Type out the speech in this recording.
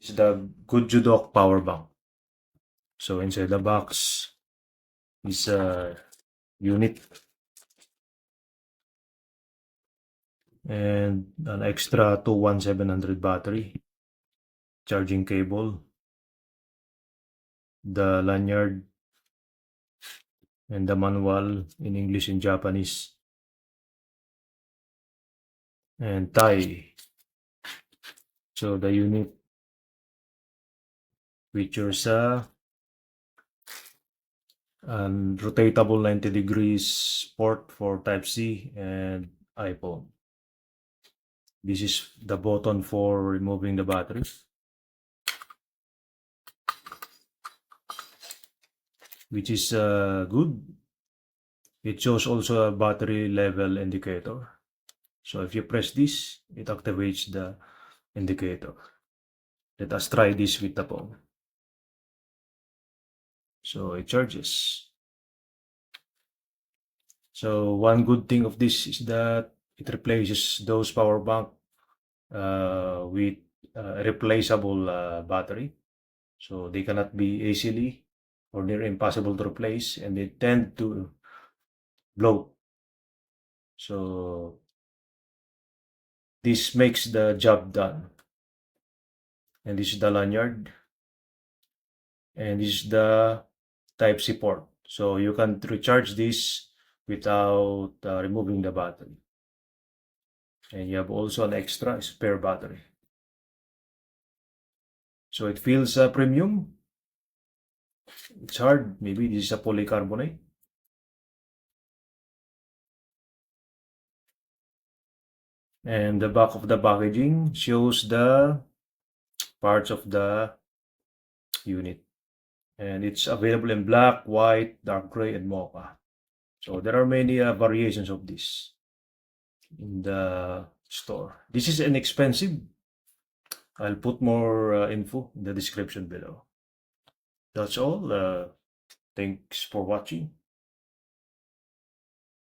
is the GoodJudoc power bank. So inside the box is a unit and an extra 21700 battery, charging cable, the lanyard, and the manual in English and Japanese, and tie. So the unit features a rotatable 90 degrees port for Type-C and iPhone. This is the button for removing the battery. Which is good. It shows also a battery level indicator. So if you press this, it activates the indicator. Let us try this with the phone. So it charges. So one good thing of this is that it replaces those power bank with a replaceable battery. So they cannot be easily or they're impossible to replace, and they tend to blow. So this makes the job done. And this is the lanyard. And this is the Type-C port. So you can recharge this without removing the battery. And you have also an extra spare battery. So it feels premium. It's hard. Maybe this is a polycarbonate. And the back of the packaging shows the parts of the unit. And it's available in black, white, dark gray, and mocha. So there are many variations of this in the store. This is inexpensive. I'll put more info in the description below. That's all. Thanks for watching.